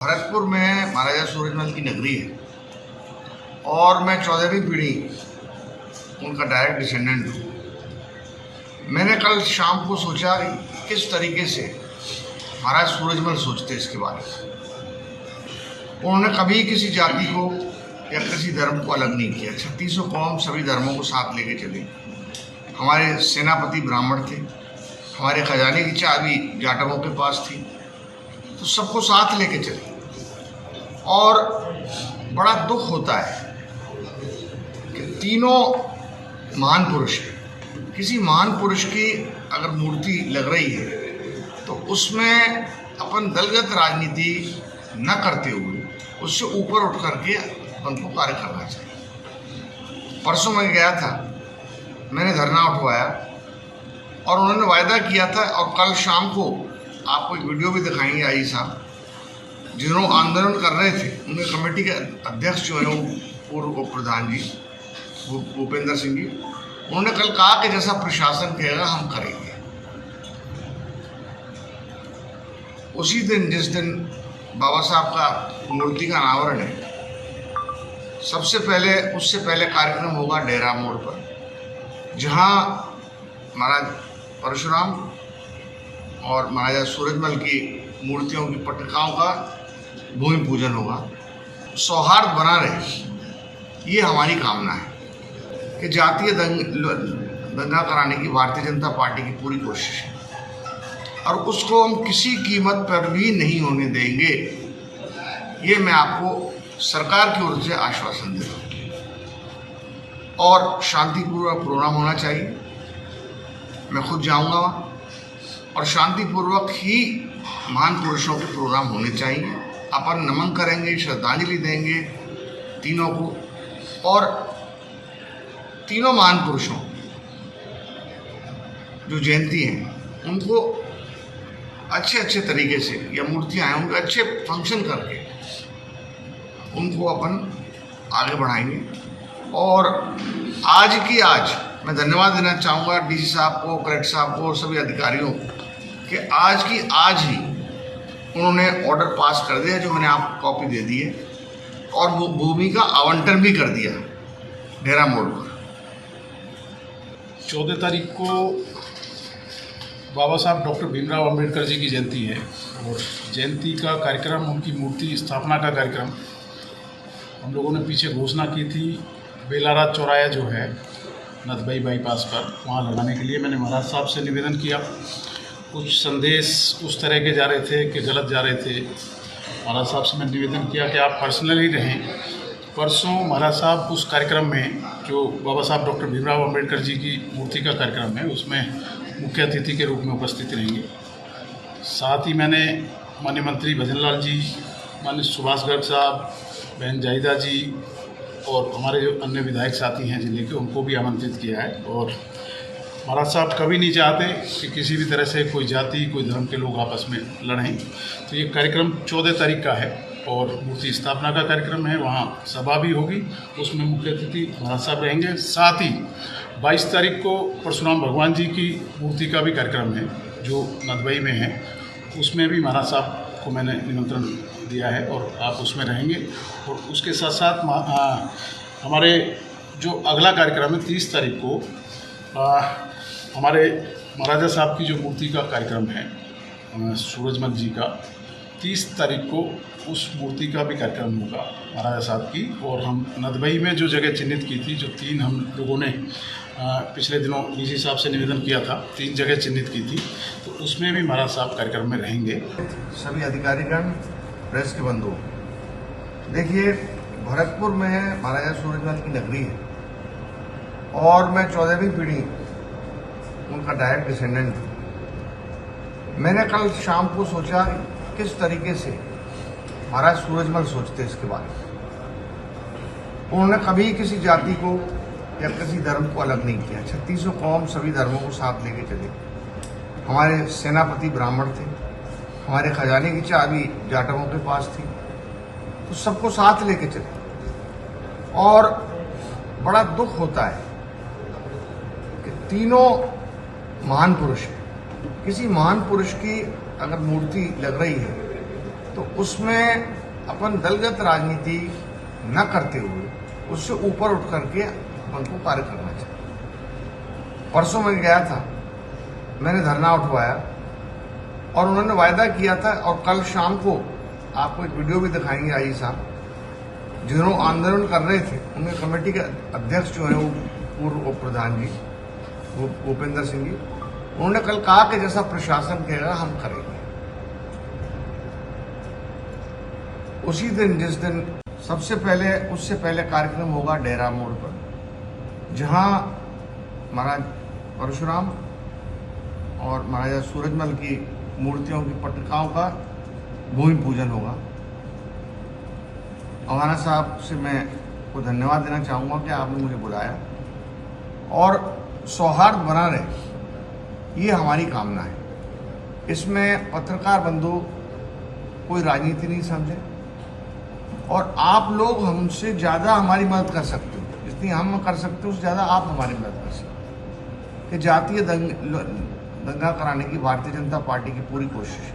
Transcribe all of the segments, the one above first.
भरतपुर में महाराजा सूरजमल की नगरी है और मैं 14वीं पीढ़ी उनका डायरेक्ट डिसेंडेंट हूँ। मैंने कल शाम को सोचा कि किस तरीके से महाराज सूरजमल सोचते इसके बारे में। उन्होंने कभी किसी जाति को या किसी धर्म को अलग नहीं किया। 3600 कौम सभी धर्मों को साथ लेके चले। हमारे सेनापति ब्राह्मण थे, हमारे खजाने की चाबी जाटवों के पास थी, तो सबको साथ लेके चले। और बड़ा दुख होता है कि तीनों महान पुरुष हैं। किसी महान पुरुष की अगर मूर्ति लग रही है तो उसमें अपन दलगत राजनीति न करते हुए उससे ऊपर उठ करके अपन को कार्य करना चाहिए। परसों मैं गया था, मैंने धरना उठवाया और उन्होंने वायदा किया था, और कल शाम को आपको एक वीडियो भी दिखाएंगे आई साहब, जिन्होंने आंदोलन कर रहे थे उनके कमेटी के अध्यक्ष जो है वो पूर्व उप प्रधान जी भूपेंद्र सिंह जी, उन्होंने कल कहा कि जैसा प्रशासन कहेगा हम करेंगे। उसी दिन जिस दिन बाबा साहब का मूर्ति का अनावरण है, सबसे पहले उससे पहले कार्यक्रम होगा डेरा मोड़ पर, जहां महाराज परशुराम और महाराजा सूरजमल की मूर्तियों की पट्टिकाओं का भूमि पूजन होगा। सौहार्द बना रहे, ये हमारी कामना है। कि जातीय दंगा कराने की भारतीय जनता पार्टी की पूरी कोशिश है और उसको हम किसी कीमत पर भी नहीं होने देंगे। ये मैं आपको सरकार की ओर से आश्वासन देता हूँ। और शांतिपूर्वक प्रोग्राम होना चाहिए। मैं खुद जाऊँगा वहाँ और शांतिपूर्वक ही महान पुरुषों के प्रोग्राम होने चाहिए। अपन नमन करेंगे, श्रद्धांजलि देंगे तीनों को, और तीनों महान पुरुषों जो जयंती हैं उनको अच्छे तरीके से, या मूर्तियाँ हैं उनके अच्छे फंक्शन करके उनको अपन आगे बढ़ाएंगे। और आज की आज मैं धन्यवाद देना चाहूँगा डीसी साहब को, कलेक्टर साहब को और सभी अधिकारियों को कि आज की आज ही उन्होंने ऑर्डर पास कर दिया, जो मैंने आपको कॉपी दे दी है, और वो भूमि का आवंटन भी कर दिया डेरा मोड़ पर। 14 तारीख को बाबा साहब डॉक्टर भीमराव अंबेडकर जी की जयंती है और जयंती का कार्यक्रम, उनकी मूर्ति स्थापना का कार्यक्रम हम लोगों ने पीछे घोषणा की थी बेलारा चौराया जो है नदबई बाईपास पर, वहाँ लगाने के लिए मैंने महाराज साहब से निवेदन किया। कुछ संदेश उस तरह के जा रहे थे कि गलत जा रहे थे। महाराज साहब से मैंने निवेदन किया कि आप पर्सनली रहें। परसों महाराज साहब उस कार्यक्रम में जो बाबा साहब डॉक्टर भीमराव अंबेडकर जी की मूर्ति का कार्यक्रम है उसमें मुख्य अतिथि के रूप में उपस्थित रहेंगे। साथ ही मैंने माननीय मंत्री भजनलाल जी, माननीय सुभाष गर्ग साहब, बहन जाहिदा जी और हमारे जो अन्य विधायक साथी हैं जिले के, उनको भी आमंत्रित किया है। और महाराज साहब कभी नहीं चाहते कि किसी भी तरह से कोई जाति, कोई धर्म के लोग आपस में लड़ें। तो ये कार्यक्रम 14 तारीख का है और मूर्ति स्थापना का कार्यक्रम है, वहाँ सभा भी होगी, उसमें मुख्य अतिथि महाराज साहब रहेंगे। साथ ही 22 तारीख को परशुराम भगवान जी की मूर्ति का भी कार्यक्रम है जो नदबई में है, उसमें भी महाराज साहब को मैंने निमंत्रण दिया है और आप उसमें रहेंगे। और उसके साथ साथ हमारे जो अगला कार्यक्रम है 30 तारीख को हमारे महाराजा साहब की जो मूर्ति का कार्यक्रम है सूरजमल जी का, 30 तारीख को उस मूर्ति का भी कार्यक्रम होगा महाराजा साहब की। और हम नदबई में जो जगह चिन्हित की थी, जो 3 हम लोगों ने पिछले दिनों डीसी साहब से निवेदन किया था, 3 जगह चिन्हित की थी, तो उसमें भी महाराज साहब कार्यक्रम में रहेंगे। सभी अधिकारीगण, प्रेस के बंधु, देखिए भरतपुर में महाराजा सूरजमल की नगरी है और मैं 14वीं पीढ़ी उनका डायरेक्ट डिसेंडेंट हूँ। मैंने कल शाम को सोचा किस तरीके से महाराज सूरजमल सोचते इसके बारे में। उन्होंने कभी किसी जाति को या किसी धर्म को अलग नहीं किया। 3600 कौम सभी धर्मों को साथ लेके चले। हमारे सेनापति ब्राह्मण थे, हमारे खजाने की चाबी जाटवों के पास थी, तो सबको साथ लेके चले। और बड़ा दुख होता है कि तीनों महान पुरुष हैं। किसी महान पुरुष की अगर मूर्ति लग रही है तो उसमें अपन दलगत राजनीति न करते हुए उससे ऊपर उठ करके अपन को कार्य करना चाहिए। परसों मैं गया था, मैंने धरना उठवाया और उन्होंने वायदा किया था, और कल शाम को आपको एक वीडियो भी दिखाएंगे आई साहब, जिन्होंने आंदोलन कर रहे थे उनके कमेटी के अध्यक्ष जो है वो पूर्व उप प्रधान जी वो भूपेंद्र सिंह जी, उन्होंने कल कहा कि जैसा प्रशासन कहेगा हम करेंगे। उसी दिन जिस दिन उससे पहले कार्यक्रम होगा डेरा मोड़ पर, जहां महाराज परशुराम और महाराजा सूरजमल की मूर्तियों की पट्टिकाओं का भूमि पूजन होगा। अवाना साहब से मैं को धन्यवाद देना चाहूँगा कि आपने मुझे बुलाया, और सौहार्द बना रहे ये हमारी कामना है। इसमें पत्रकार बंधु कोई राजनीति नहीं समझे, और आप लोग हमसे ज़्यादा हमारी मदद कर सकते हो, जितनी हम कर सकते हो उससे ज़्यादा आप हमारी मदद कर सकते हो। कि जातीय दंगा कराने की भारतीय जनता पार्टी की पूरी कोशिश है,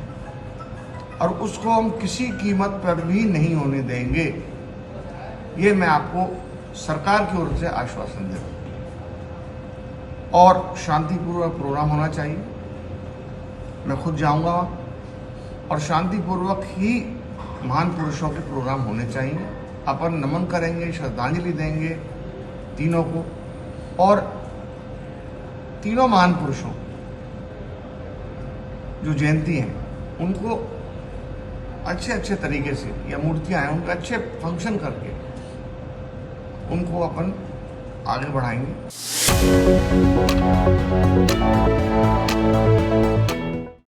और उसको हम किसी कीमत पर भी नहीं होने देंगे। ये मैं आपको सरकार की ओर से आश्वासन दे रहा हूँ। और शांतिपूर्वक प्रोग्राम होना चाहिए, मैं खुद जाऊंगा और शांतिपूर्वक ही महान पुरुषों के प्रोग्राम होने चाहिए। अपन नमन करेंगे, श्रद्धांजलि देंगे तीनों को, और तीनों महान पुरुषों जो जयंती हैं उनको अच्छे तरीके से, या मूर्तियाँ हैं उनके अच्छे फंक्शन करके उनको अपन आगे बढ़ाएंगे।